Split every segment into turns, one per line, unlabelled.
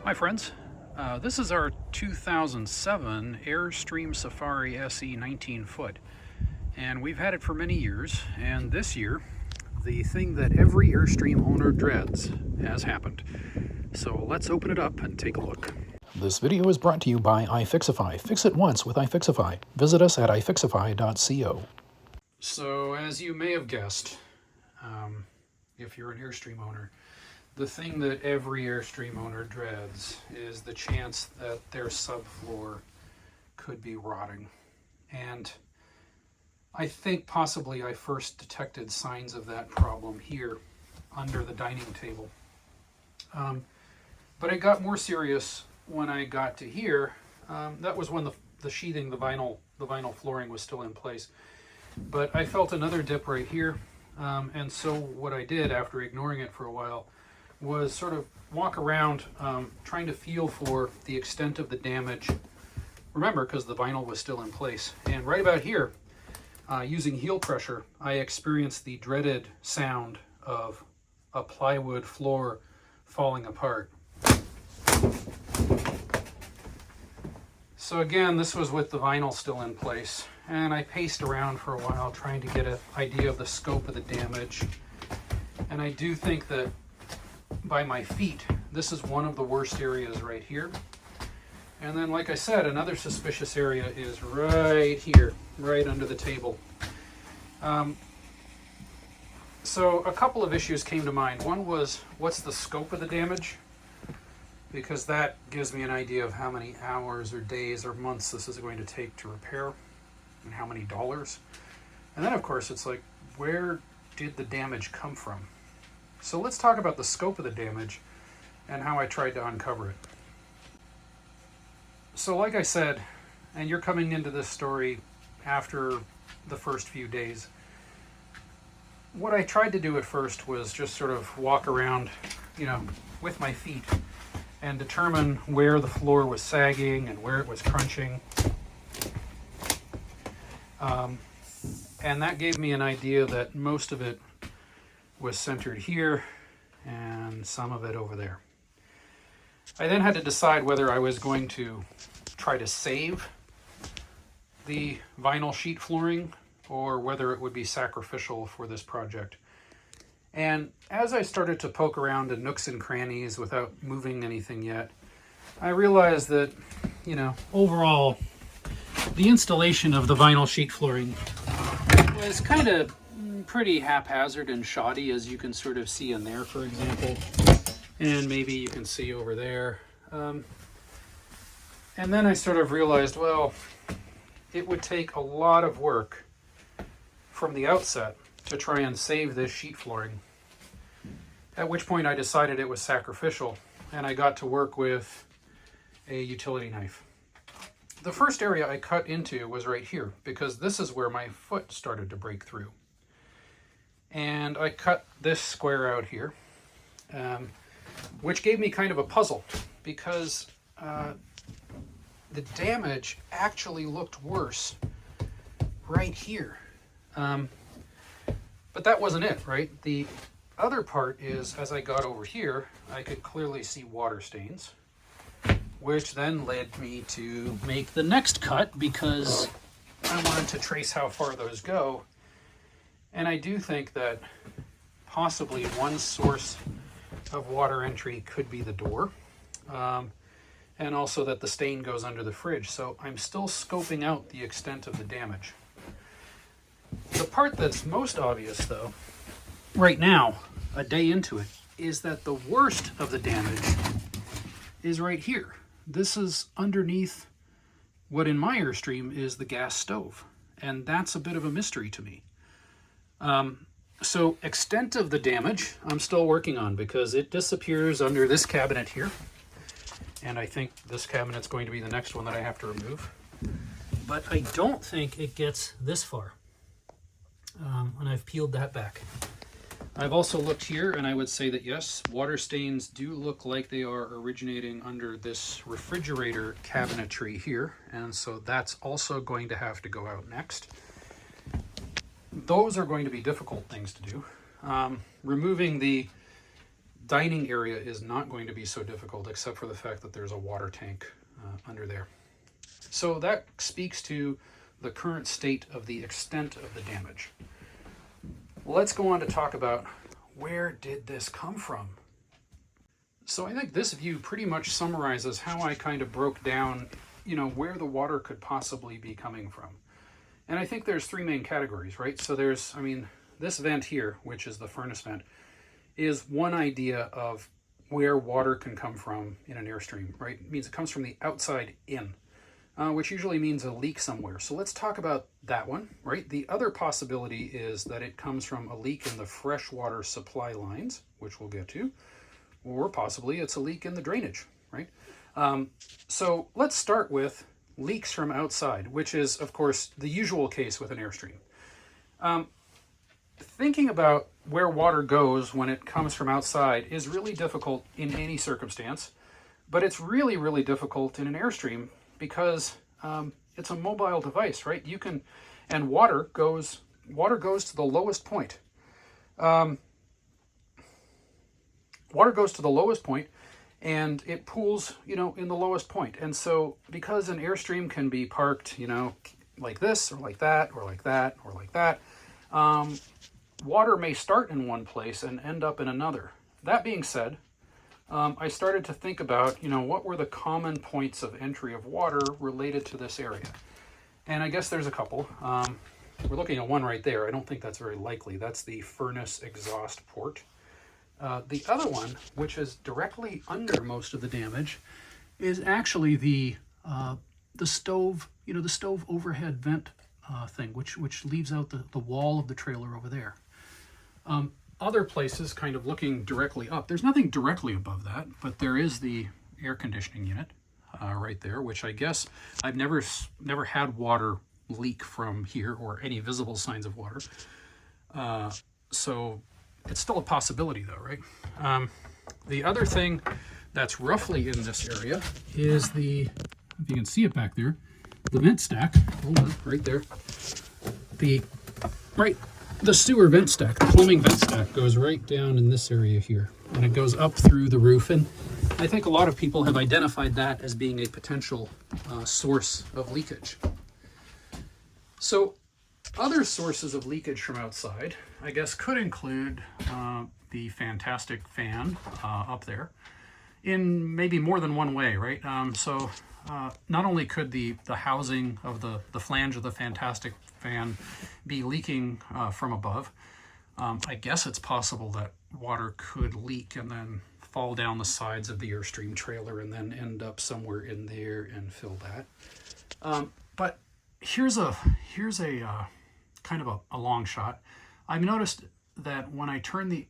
Hi friends, this is our 2007 Airstream Safari SE 19 foot, and we've had it for many years, and this year the thing that every Airstream owner dreads has happened. So let's open it up and take a look. This video is brought to you by iFixify. Fix it once with iFixify. Visit us at ifixify.co. So as you may have guessed, if you're an Airstream owner, the thing that every Airstream owner dreads is the chance that their subfloor could be rotting. And I think possibly I first detected signs of that problem here under the dining table. But it got more serious when I got to here. That was when the sheathing, the vinyl flooring was still in place. But I felt another dip right here. And so what I did after ignoring it for a while was sort of walk around trying to feel for the extent of the damage. Remember, because the vinyl was still in place. And right about here, using heel pressure, I experienced the dreaded sound of a plywood floor falling apart. So again, this was with the vinyl still in place. And I paced around for a while trying to get an idea of the scope of the damage. And I do think that by my feet, this is one of the worst areas right here. And then, like I said, another suspicious area is right here, right under the table. So a couple of issues came to mind. One was, what's the scope of the damage? Because that gives me an idea of how many hours or days or months this is going to take to repair and how many dollars. And then, of course, it's like, where did the damage come from? So let's talk about the scope of the damage and how I tried to uncover it. So like I said, and you're coming into this story after the first few days, what I tried to do at first was just sort of walk around, with my feet and determine where the floor was sagging and where it was crunching. And that gave me an idea that most of it was centered here and some of it over there. I then had to decide whether I was going to try to save the vinyl sheet flooring or whether it would be sacrificial for this project. And as I started to poke around in nooks and crannies without moving anything yet, I realized that, overall, the installation of the vinyl sheet flooring was kind of pretty haphazard and shoddy, as you can sort of see in there, for example, and maybe you can see over there. And then I sort of realized, well, it would take a lot of work from the outset to try and save this sheet flooring, at which point I decided it was sacrificial, and I got to work with a utility knife. The first area I cut into was right here, because this is where my foot started to break through. And I cut this square out here, which gave me kind of a puzzle, because the damage actually looked worse right here. But that wasn't it, right? The other part is, as I got over here, I could clearly see water stains, which then led me to make the next cut because I wanted to trace how far those go. And I do think that possibly one source of water entry could be the door, and also that the stain goes under the fridge. So I'm still scoping out the extent of the damage. The part that's most obvious, though, right now, a day into it, is that the worst of the damage is right here. This is underneath what in my Airstream is the gas stove, and that's a bit of a mystery to me. So extent of the damage I'm still working on, because it disappears under this cabinet here, and I think this cabinet's going to be the next one that I have to remove. But I don't think it gets this far, and I've peeled that back. I've also looked here, and I would say that yes, water stains do look like they are originating under this refrigerator cabinetry here, and so that's also going to have to go out next. Those are going to be difficult things to do. Removing the dining area is not going to be so difficult, except for the fact that there's a water tank under there. So that speaks to the current state of the extent of the damage. Let's go on to talk about, where did this come from? So I think this view pretty much summarizes how I kind of broke down, where the water could possibly be coming from. And I think there's three main categories, right? So there's, this vent here, which is the furnace vent, is one idea of where water can come from in an Airstream, right? It means it comes from the outside in, which usually means a leak somewhere. So let's talk about that one, right? The other possibility is that it comes from a leak in the freshwater supply lines, which we'll get to, or possibly it's a leak in the drainage, right? So let's start with leaks from outside, which is, of course, the usual case with an Airstream. Thinking about where water goes when it comes from outside is really difficult in any circumstance, but it's really, really difficult in an Airstream because it's a mobile device, right? And water goes to the lowest point. Water goes to the lowest point, and it pools, in the lowest point. And so because an Airstream can be parked, like this, or like that, or like that, or like that, water may start in one place and end up in another. That being said, I started to think about, what were the common points of entry of water related to this area? And I guess there's a couple. We're looking at one right there. I don't think that's very likely. That's the furnace exhaust port. The other one, which is directly under most of the damage, is actually the stove, the stove overhead vent thing, which leaves out the wall of the trailer over there. Other places, kind of looking directly up, there's nothing directly above that, but there is the air conditioning unit right there, which I guess I've never had water leak from here, or any visible signs of water. So it's still a possibility though, right? The other thing that's roughly in this area is if you can see it back there, the vent stack. Hold on, right there. The sewer vent stack, the plumbing vent stack, goes right down in this area here, and it goes up through the roof. And I think a lot of people have identified that as being a potential source of leakage. So other sources of leakage from outside, I guess, could include the fantastic fan up there in maybe more than one way, right? So not only could the housing of the flange of the fantastic fan be leaking from above, I guess it's possible that water could leak and then fall down the sides of the Airstream trailer and then end up somewhere in there and fill that. But here's a kind of a long shot. I've noticed that when I turn the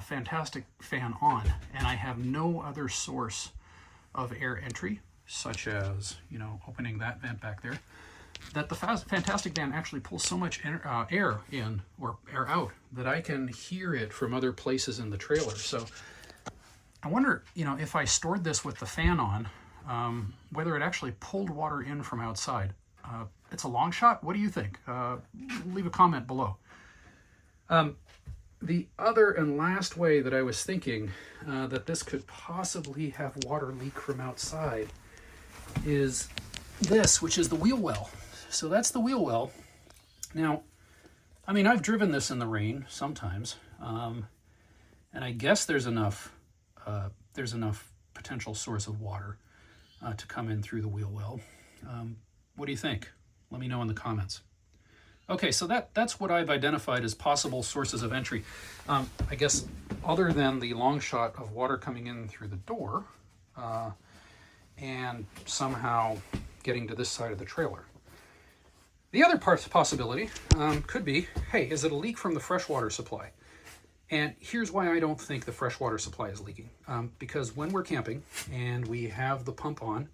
fantastic fan on and I have no other source of air entry, such as opening that vent back there, that the fantastic fan actually pulls so much air in or air out that I can hear it from other places in the trailer. So I wonder, if I stored this with the fan on, whether it actually pulled water in from outside. It's a long shot. What do you think? Leave a comment below. The other and last way that I was thinking that this could possibly have water leak from outside is this, which is the wheel well. So that's the wheel well. Now, I've driven this in the rain sometimes, and I guess there's enough potential source of water to come in through the wheel well. What do you think? Let me know in the comments. Okay, so that's what I've identified as possible sources of entry. I guess other than the long shot of water coming in through the door and somehow getting to this side of the trailer. The other possibility could be, hey, is it a leak from the freshwater supply? And here's why I don't think the freshwater supply is leaking. Because when we're camping and we have the pump on,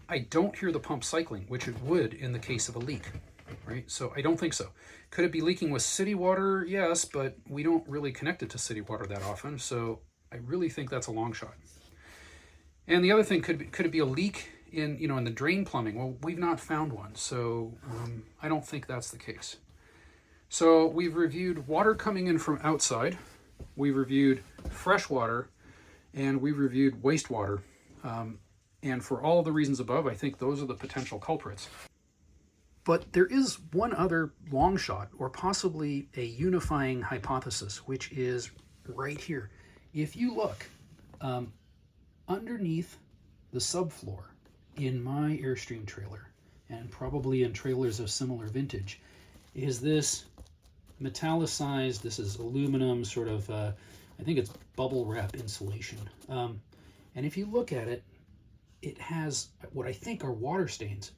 I don't hear the pump cycling, which it would in the case of a leak, right? So I don't think so. Could it be leaking with city water? Yes, but we don't really connect it to city water that often, so I really think that's a long shot. And the other thing, could it be a leak in the drain plumbing? Well, we've not found one, so I don't think that's the case. So we've reviewed water coming in from outside. We've reviewed freshwater, and we reviewed wastewater. And for all the reasons above, I think those are the potential culprits. But there is one other long shot, or possibly a unifying hypothesis, which is right here. If you look underneath the subfloor in my Airstream trailer, and probably in trailers of similar vintage, is this metallicized, this is aluminum, sort of, I think it's bubble wrap insulation. And if you look at it, it has what I think are water stains.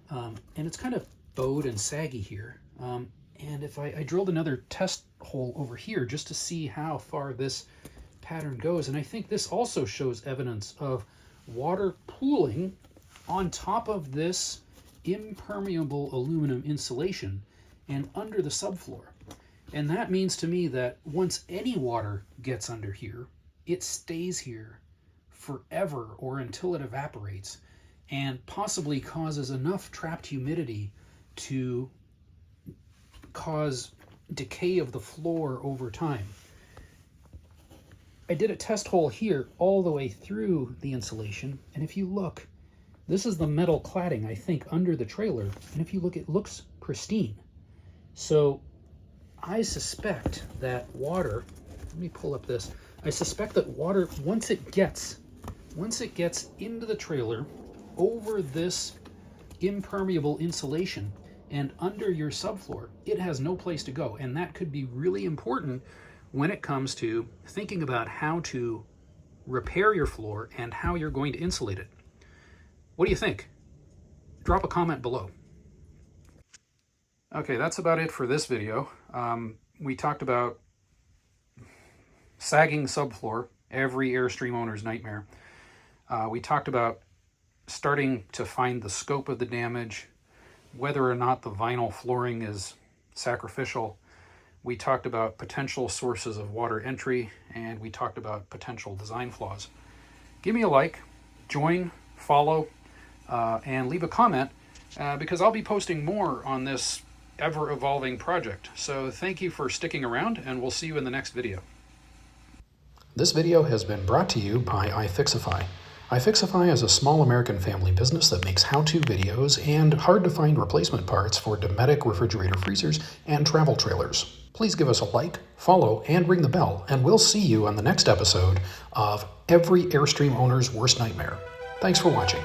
And it's kind of bowed and saggy here. And if I drilled another test hole over here just to see how far this pattern goes, and I think this also shows evidence of water pooling on top of this impermeable aluminum insulation and under the subfloor. And that means to me that once any water gets under here, it stays here forever or until it evaporates, and possibly causes enough trapped humidity to cause decay of the floor over time. I did a test hole here all the way through the insulation, and if you look, this is the metal cladding, I think, under the trailer, and if you look, it looks pristine. So I suspect that water, let me pull up this, I suspect that water, once it gets into the trailer over this impermeable insulation and under your subfloor, it has no place to go. And that could be really important when it comes to thinking about how to repair your floor and how you're going to insulate it. What do you think? Drop a comment below. Okay, that's about it for this video. We talked about sagging subfloor, every Airstream owner's nightmare. We talked about starting to find the scope of the damage, whether or not the vinyl flooring is sacrificial. We talked about potential sources of water entry, and we talked about potential design flaws. Give me a like, join, follow, and leave a comment, because I'll be posting more on this ever-evolving project. So thank you for sticking around, and we'll see you in the next video.
This video has been brought to you by iFixify. iFixify is a small American family business that makes how-to videos and hard-to-find replacement parts for Dometic refrigerator freezers and travel trailers. Please give us a like, follow, and ring the bell, and we'll see you on the next episode of Every Airstream Owner's Worst Nightmare. Thanks for watching.